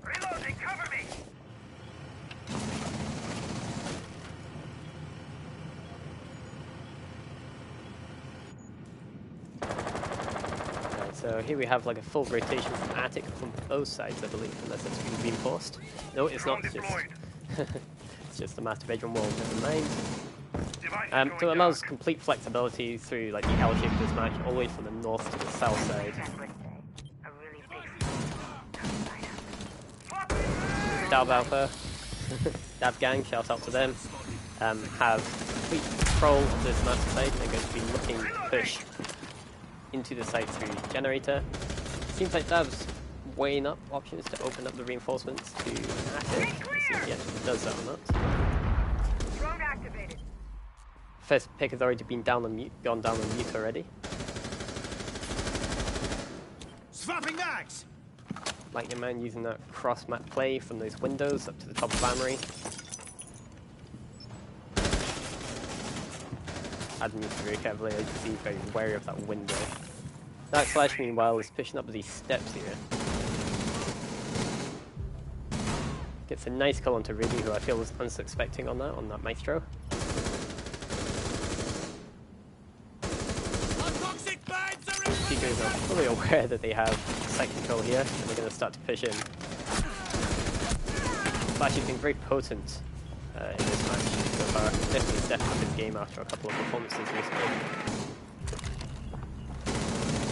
Speaker 5: Reloading, cover me.
Speaker 1: Right, so here we have like a full rotation from attic from both sides, I believe, unless it's been reinforced. No, it's not. It's just it's just the master bedroom wall. Never mind. So it allows complete flexibility through like the L shape of this match, all the way from the north to the south side. Dab Alpha, Dab Gang, shout out to them, have complete control of this master side. They're going to be looking to push into the site through generator. Seems like Dab's weighing up options to open up the reinforcements to attic. Let's see if he actually does that or not.
Speaker 5: Drone activated.
Speaker 1: First pick has already been down on mute, gone down on mute already.
Speaker 8: Swapping mags.
Speaker 1: Lightning Man using that cross map play from those windows up to the top of Amory. Adam needs to very carefully, as you see, very wary of that window. That Slash, meanwhile, is pushing up these steps here. Gets a nice call onto Ruby, who I feel was unsuspecting on that Maestro. Seekers are fully aware that they have site control here, and they're going to start to push in. Slash has been very potent in this match so far. Definitely stepped up his game after a couple of performances recently.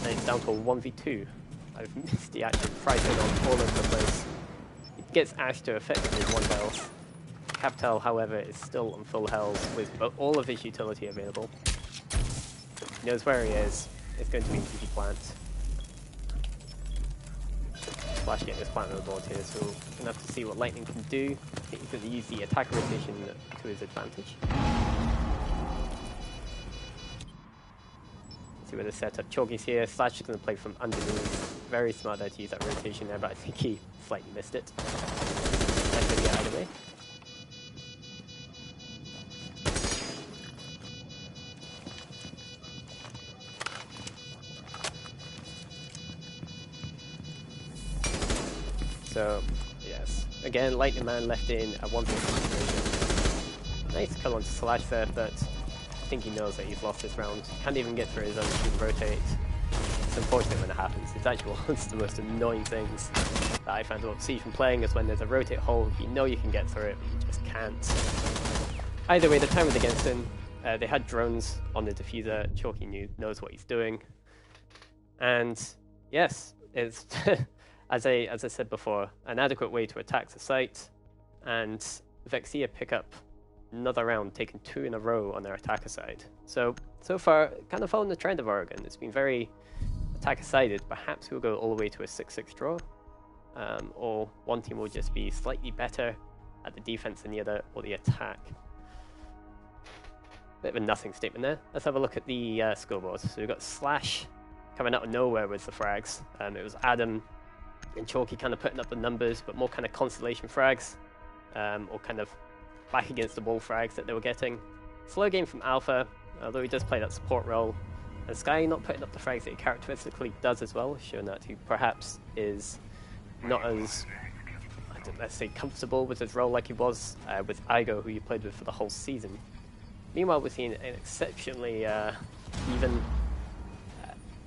Speaker 1: And it's down to a 1v2. I've missed the action pricing on all over the place. It gets Ash to effectively 1 health. Capital, however, is still on full health with all of his utility available. He knows where he is. It's going to be an easy plant. Flash getting this plant on the board here, so we're going to have to see what Lightning can do. I think he's going to use the attack rotation to his advantage. See where the setup. Chalky's here. Slash is going to play from underneath. Very smart there to use that rotation there, but I think he slightly missed it. That's going to get either way. So, yes. Again, Lightning Man left in a 1v1 situation. Nice kill onto Slash there, but I think he knows that he's lost this round. Can't even get through his own team rotate. It's unfortunate when it happens. It's actually one of the most annoying things that I found about see from playing is when there's a rotate hole, you know you can get through it, but you just can't. Either way, the time was against him. They had drones on the diffuser. Chalky knows what he's doing. And yes, it's as I said before, an adequate way to attack the site, and Vexeer pick up another round, taking 2 in a row on their attacker side. So far, kind of following the trend of Oregon. It's been very attacker-sided. Perhaps we'll go all the way to a 6-6 draw, or one team will just be slightly better at the defense than the other, or the attack. Bit of a nothing statement there. Let's have a look at the scoreboard. So we've got Slash coming out of nowhere with the frags. It was Adam and Chalky kind of putting up the numbers, but more kind of constellation frags, or kind of back against the wall frags that they were getting. Slow game from Alpha, although he does play that support role. And Sky not putting up the frags that he characteristically does as well, showing that he perhaps is not as, let's say, comfortable with his role like he was with Igo, who he played with for the whole season. Meanwhile, we're seeing an exceptionally even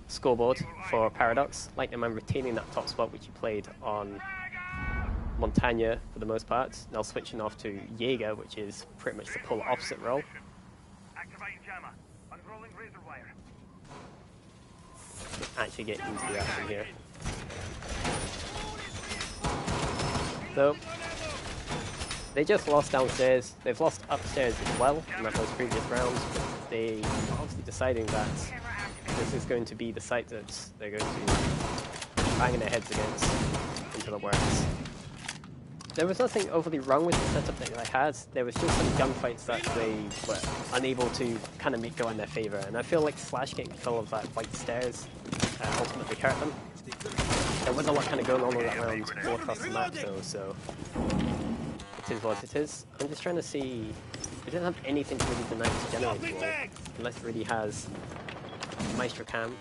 Speaker 1: scoreboard for Paradox. Lightning Man retaining that top spot, which he played on Montagna for the most part. Now switching off to Jaeger, which is pretty much the polar opposite role.
Speaker 5: Activating jammer. Unrolling razor wire.
Speaker 1: Actually get into the action here. So they just lost downstairs. They've lost upstairs as well in those previous rounds. But they are obviously deciding that this is going to be the site that they're going to be banging their heads against until it works. There was nothing overly wrong with the setup that they had. There was just some gunfights that they were unable to kind of make go in their favour. And I feel like Slash getting control of that white stairs ultimately hurt them. There was a lot kind of going on that round all across the map though, so it is what it is. I'm just trying to see. We don't have anything to really deny to generate the wall, unless it really has Maestro Cam.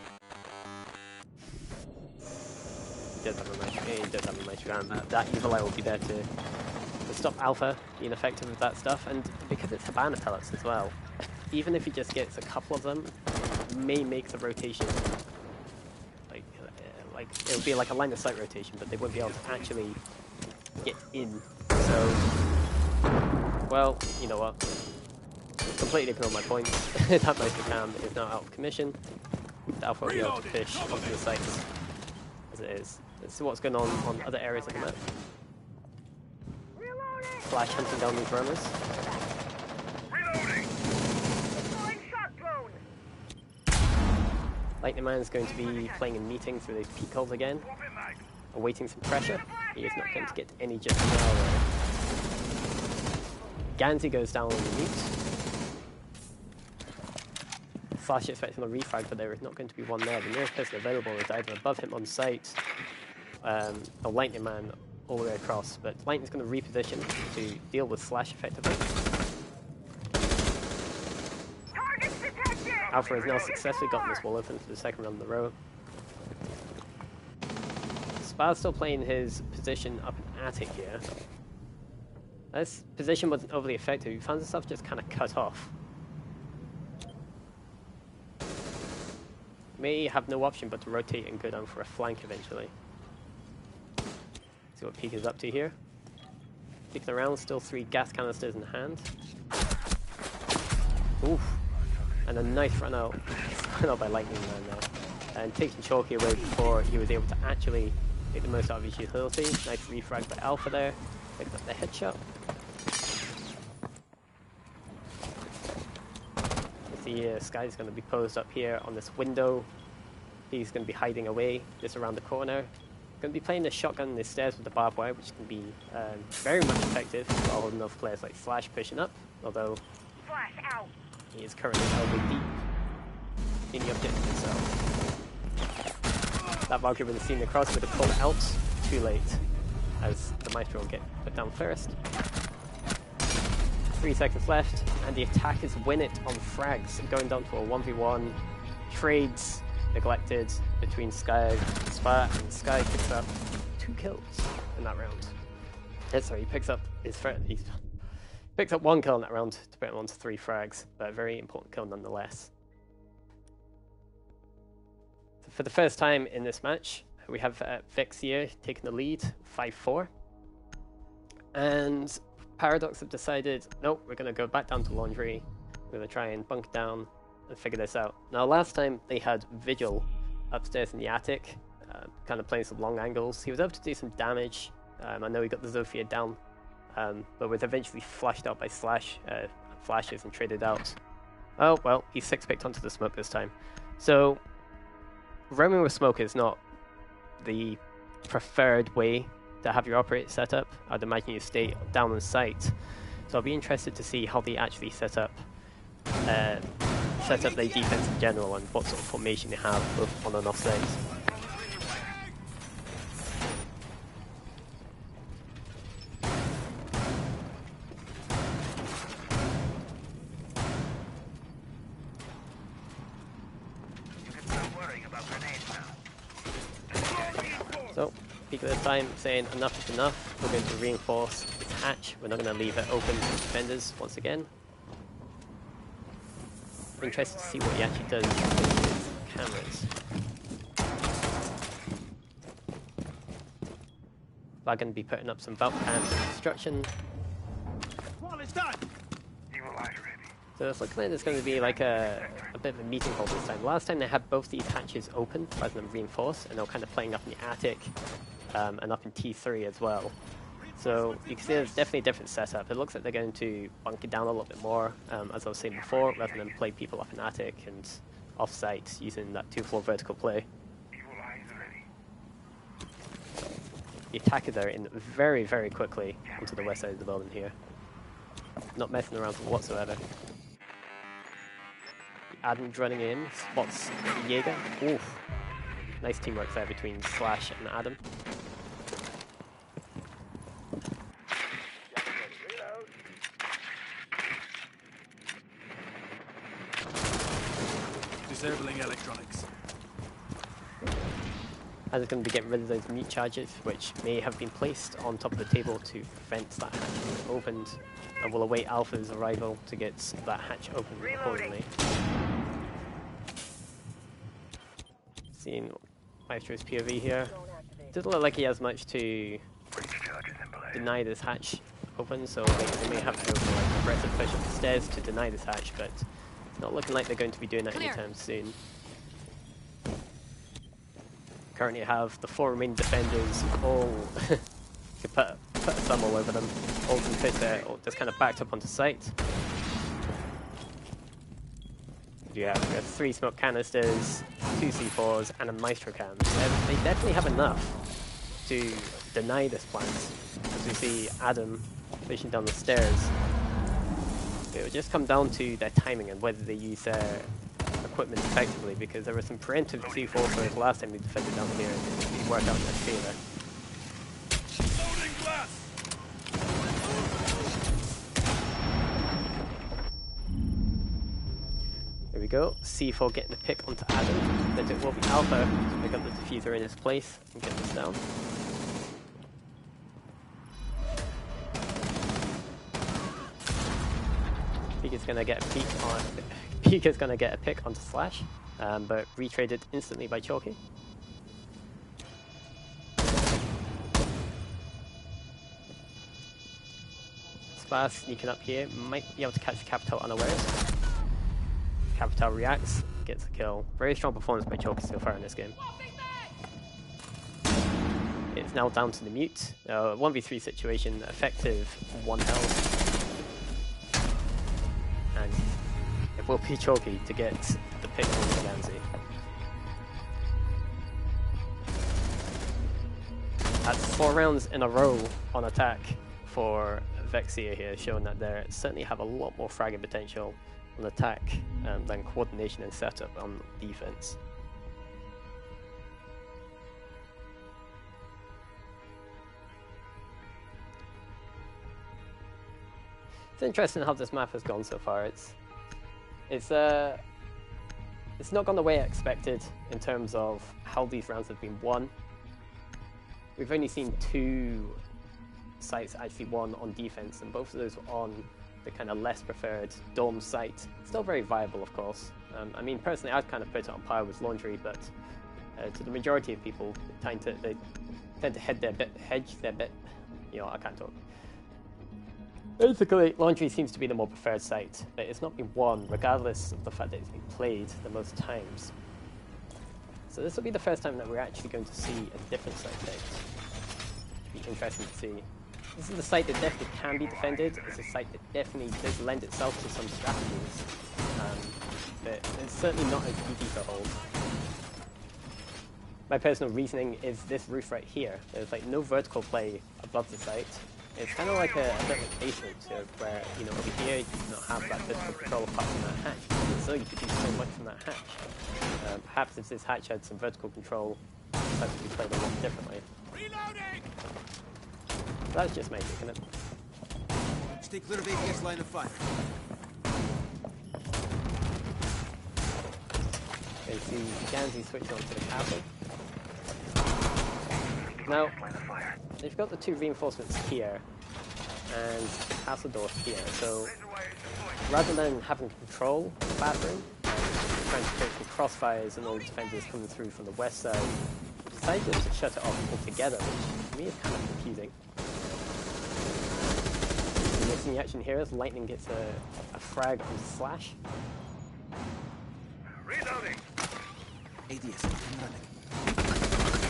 Speaker 1: He does have a Maestro, yeah, he does have a Maestro Cam. That Evil Eye will be there to stop Alpha being effective with that stuff, and because it's Habana pellets as well, even if he just gets a couple of them, it may make the rotation like it would be like a line of sight rotation, but they wouldn't be able to actually get in. So, well, you know what? Completely ignore my point. That Maestro Cam is now out of commission. The Alpha will be able to fish onto the sites as it is. Let's see what's going on other areas of the map. Flash hunting down these roamers. Lightning Man is going to be playing in meeting through those peak holes again, awaiting some pressure. He is not going to get any just now. Gansey goes down on the mute. Flash expecting a refrag, but there is not going to be one there. The nearest person available is either above him on site, or Lightning Man all the way across. But Lightning's going to reposition to deal with Slash effectively. Alpha has now successfully gotten this wall open for the second round in a row. Spa's still playing his position up in attic here. This position wasn't overly effective. He found himself just kind of cut off. May have no option but to rotate and go down for a flank eventually. See what Peek is up to here. Peeking around, still 3 gas canisters in hand. Oof. And a nice run out by Lightning Man there. And taking Chalky away before he was able to actually make the most out of his utility. Nice refrag by Alpha there. Picked up the headshot. The Sky's going to be posed up here on this window. He's going to be hiding away just around the corner. Going to be playing the shotgun in the stairs with the barbed wire, which can be very much effective for all enough players like Flash pushing up, although
Speaker 5: Flash out.
Speaker 1: he is currently elbow deep in the objective itself. That Valkyrie would have seen the cross, would have pulled out too late, as the Maestro will get put down first. 3 seconds left, and the attackers win it on frags, going down to a 1v1. Trades neglected between Spa, and Sky picks up 2 kills in that round. Sorry, he picks up picks up 1 kill in that round to put him on to 3 frags, but a very important kill nonetheless. So for the first time in this match, we have Vexeer taking the lead, 5-4. And Paradox have decided, nope, we're going to go back down to Laundry. We're going to try and bunk down and figure this out. Now, last time they had Vigil upstairs in the attic, kind of playing some long angles. He was able to do some damage. I know he got the Zofia down, but was eventually flashed out by flashes and traded out. Oh, well, he's 6-picked onto the smoke this time. So, roaming with smoke is not the preferred way to have your operator set up. I'd imagine you stay down on site. So I'll be interested to see how they actually set up their defense in general and what sort of formation they have both on and off site. So, peak at this time, saying enough is enough. We're going to reinforce this hatch. We're not going to leave it open to defenders once again. I'm interested to see what he actually does with his cameras. They're going to be putting up some belt pans and construction.
Speaker 8: Wall is done.
Speaker 1: So it's looking like there's going to be like a bit of a meeting hall this time. Last time they had both these hatches open rather than reinforced, and they were kind of playing up in the attic and up in T3 as well. So you can see there's definitely a different setup. It looks like they're going to bunk it down a little bit more, as I was saying before, rather than play people up in attic and off-site using that 2-floor vertical play. The attackers are in very, very quickly onto the west side of the building here. Not messing around whatsoever. Adam's running in, spots Jaeger. Oof. Nice teamwork there between Slash and Adam.
Speaker 8: Disabling electronics.
Speaker 1: Adam's going to be getting rid of those mute charges, which may have been placed on top of the table to prevent that hatch being opened, and will await Alpha's arrival to get that hatch opened accordingly. Seeing Maestro's POV here. Doesn't look like he has much to deny this hatch open, so they may have to go for like an aggressive push up the stairs to deny this hatch, but it's not looking like they're going to be doing that anytime soon. Currently have the 4 remaining defenders all could put a thumb all over them. All can fit there, or just kind of backed up onto site. We have 3 smoke canisters, 2 C4s, and a Maestro cam. They definitely have enough to deny this plant. As we see Adam pushing down the stairs. It would just come down to their timing and whether they use their equipment effectively, because there were some preemptive C4 throws last time we defended down here and it worked out in their favor.
Speaker 8: Loading glass.
Speaker 1: There we go. C4 getting the pick onto Adam. Then it will be Alpha to pick up the diffuser in his place and get this down. Pika's gonna get a peek on. Pika's gonna get a pick onto Slash, but retraded instantly by Chalky. Splash sneaking up here, might be able to catch Capital unawares. Capital reacts, gets a kill. Very strong performance by Chalky so far in this game. It's now down to the mute. 1v3 situation, effective 1 health. And it will be Chalky to get the pick on Ganzi. That's 4 rounds in a row on attack for Vexeer here, showing that they certainly have a lot more fragging potential on attack than coordination and setup on defense. It's interesting how this map has gone so far. It's not gone the way I expected in terms of how these rounds have been won. We've only seen 2 sites actually won on defense, and both of those were on the kind of less preferred dome site. Still very viable, of course. I mean, personally, I'd kind of put it on par with Laundry, but to the majority of people, they tend to hedge their bet. You know, I can't talk. Basically, Laundry seems to be the more preferred site, but it's not been won, regardless of the fact that it's been played the most times. So this will be the first time that we're actually going to see a different site picked. It'll be interesting to see. This is a site that definitely can be defended. It's a site that definitely does lend itself to some strategies, but it's certainly not as easy to hold. My personal reasoning is this roof right here. There's like no vertical play above the site. It's kind of like a bit like basement, where, you know, over here you do not have that vertical control apart from that hatch. And so you could do so much from that hatch. Perhaps if this hatch had some vertical control, that could be played a lot differently.
Speaker 8: Reloading.
Speaker 1: That's just my take on it.
Speaker 8: Stay clear of APS line of fire.
Speaker 1: Okay, see Ganzi switch on to the castle. Now, they've got the two reinforcements here and the castle door here, so rather than having control of the bathroom and trying to create some crossfires and all the defenders coming through from the west side, decided to shut it off altogether, which to me is kind of confusing. And missing the action here as Lightning gets a frag on Slash.
Speaker 5: Reloading.
Speaker 8: ADS, I'm running.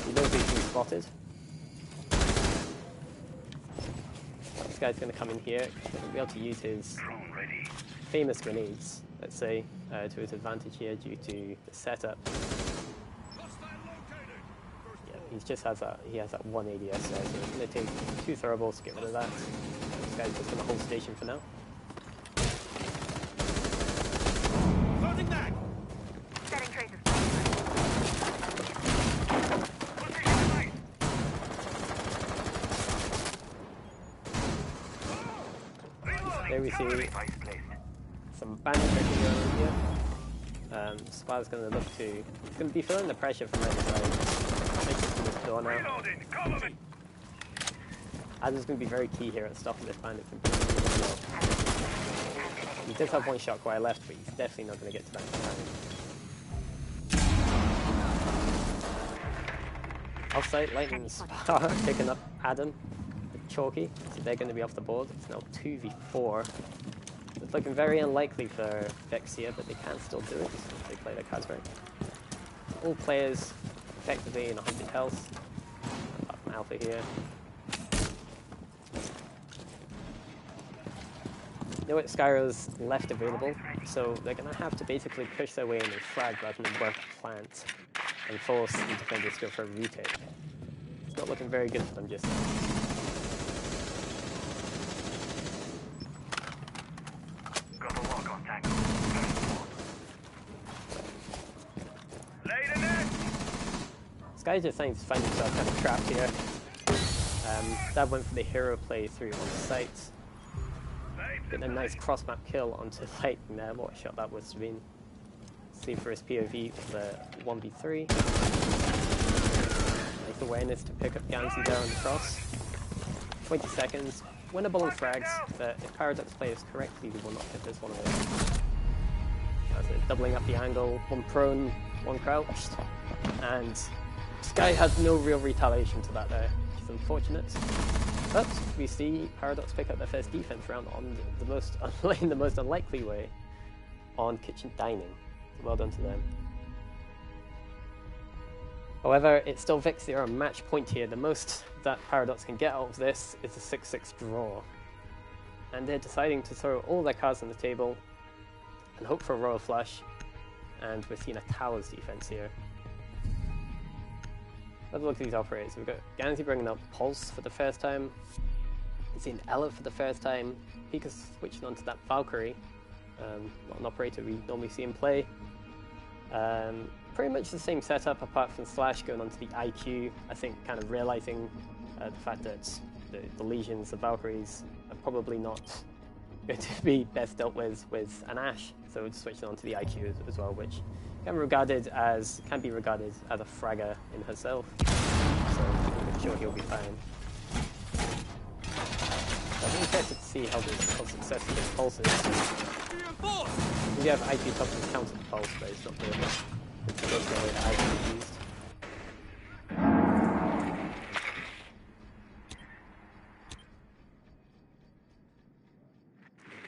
Speaker 1: He knows he's been spotted. This guy's going to come in here. He's going to be able to use his famous grenades, let's say, to his advantage here due to the setup. Yeah, he just has that. He has that one ADS there, so he's going to take 2 throwables to get rid of that. This guy's just going to hold station for now.
Speaker 8: Loading back.
Speaker 5: Setting traces.
Speaker 1: There we see some bandit tricking going on here. Spa's going to look to... He's going to be feeling the pressure from either side. Makes it to this door now.
Speaker 5: Reloading. Cover me.
Speaker 1: Adam's going to be very key here at stopping this bandit from pushing through as well. He does have one shot where I left, but he's definitely not going to get to that time. Offside, Lightning and Spa picking up Adam. Chalky, so they're going to be off the board. It's now 2v4. It's looking very unlikely for Vexeer, but they can still do it if they play their cards right. All players effectively in 100 health, apart from Alpha here. You know what, Skyro's left available, so they're going to have to basically push their way in and frag rather than work a plant and force the defenders to go for a retake. It's not looking very good for them just now. Sky just seems to find himself kind of trapped here. Dad went for the hero play through on site. Getting a nice cross map kill onto Lightning there. What a shot that was to been. See for his POV for the 1v3. Nice awareness to pick up Gansey there on the cross. 20 seconds. Winnable on frags, but if Paradox plays correctly, we will not hit this one away. That's it. Doubling up the angle. One prone, one crouched. And Sky had no real retaliation to that there, which is unfortunate. But we see Paradox pick up their first defense round on the most in the most unlikely way on Kitchen Dining. Well done to them. However, it's still Vexeer on match point here. The most that Paradox can get out of this is a 6-6 draw. And they're deciding to throw all their cards on the table and hope for a royal flush. And we're seeing a Towers defense here. Let's look at these operators. We've got Gansey bringing up Pulse for the first time. We've seen Ella for the first time. Pika's switching onto that Valkyrie. Not an operator we normally see him play. Pretty much the same setup apart from Slash going onto the IQ. I think kind of realizing the fact that the Legions, the Valkyries, are probably not going to be best dealt with an Ashe. So it's switching onto the IQ as well, which can be regarded as a fragger in herself. So I'm sure he'll be fine. I'm interested to see how successful this pulse is. We have IQ top to counter the pulse, but it's not the way that IQ is used.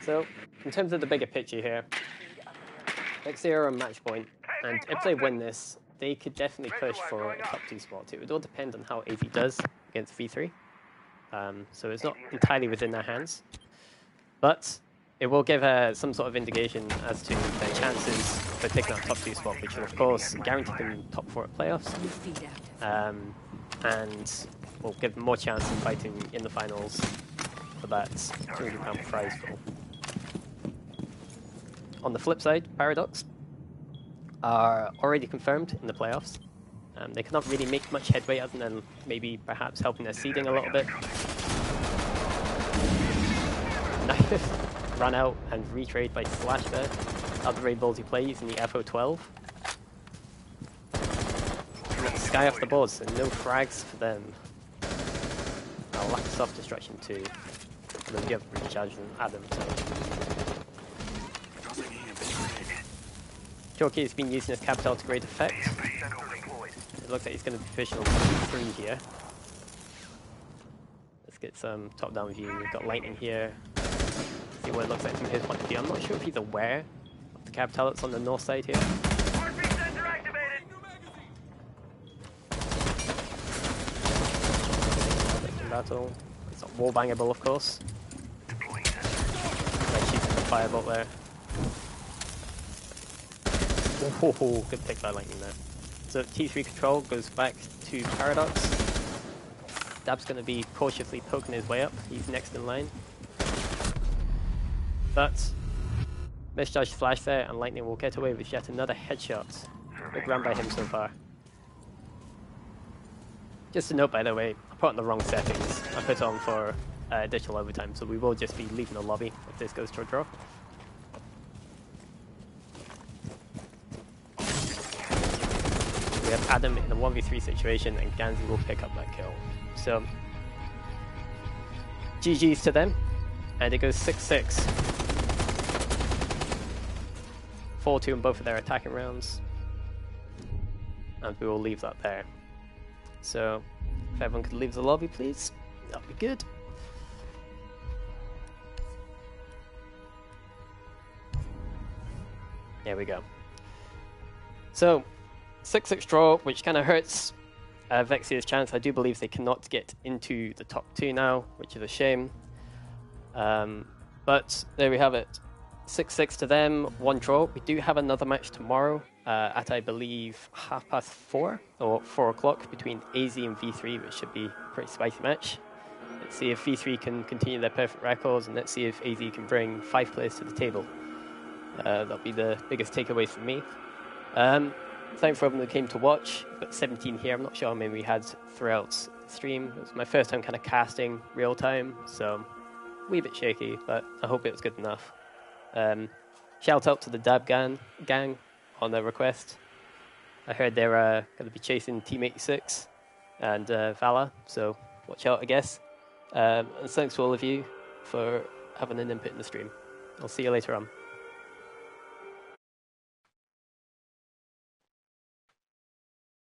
Speaker 1: So, in terms of the bigger picture here, Vexeer are on match point, and if they win this, they could definitely push for a top 2 spot. It would all depend on how AV does against V3. So it's not entirely within their hands. But it will give some sort of indication as to their chances for taking that top 2 spot, which will of course guarantee them top 4 at playoffs. And will give them more chance of fighting in the finals for that £200 prize pool. On the flip side, Paradox are already confirmed in the playoffs. They cannot really make much headway other than maybe perhaps helping their seeding a little bit. Knife ran out and retrade by Slash there. Other very ballsy play using the FO12. And Sky off the board, so no frags for them. lack of self-destruction too. And then you have recharge and Adam. So. Jorky has been using his capital to great effect. It looks like he's going to be fishing on 3 here. Let's get some top-down view. We've got lightning here. See what it looks like from his point of view. I'm not sure if he's aware of the capital that's on the north side here. Battle. It's not wall bangable, of course. Right, shooting the firebolt there. Oh, good pick by lightning there. So T3 control goes back to Paradox. Dab's going to be cautiously poking his way up. He's next in line. But misjudged flash there, and lightning will get away with yet another headshot. Big run by him so far. Just a note, by the way, I put on the wrong settings. I put on for additional overtime, so we will just be leaving the lobby if this goes to a draw. We have Adam in a 1v3 situation, and Ganzi will pick up that kill. So, GG's to them, and it goes 6-6. 4-2 in both of their attacking rounds, and we will leave that there. So, if everyone could leave the lobby, please, that'd be good. There we go. So, 6-6 draw, which kind of hurts Vexeer's chance. I do believe they cannot get into the top 2 now, which is a shame. But there we have it. 6-6 to them, 1 draw. We do have another match tomorrow at, I believe, 4:30 or 4 o'clock between AZ and V3, which should be a pretty spicy match. Let's see if V3 can continue their perfect records, and let's see if AZ can bring 5 players to the table. That'll be the biggest takeaway for me. Thanks for everyone who came to watch. We've got 17 here. I'm not sure how many we had throughout the stream. It was my first time kind of casting real time, so a wee bit shaky, but I hope it was good enough. Shout out to the Dab gang on their request. I heard they're going to be chasing Team 86 and Valor, so watch out, I guess. And thanks to all of you for having an input in the stream. I'll see you later on.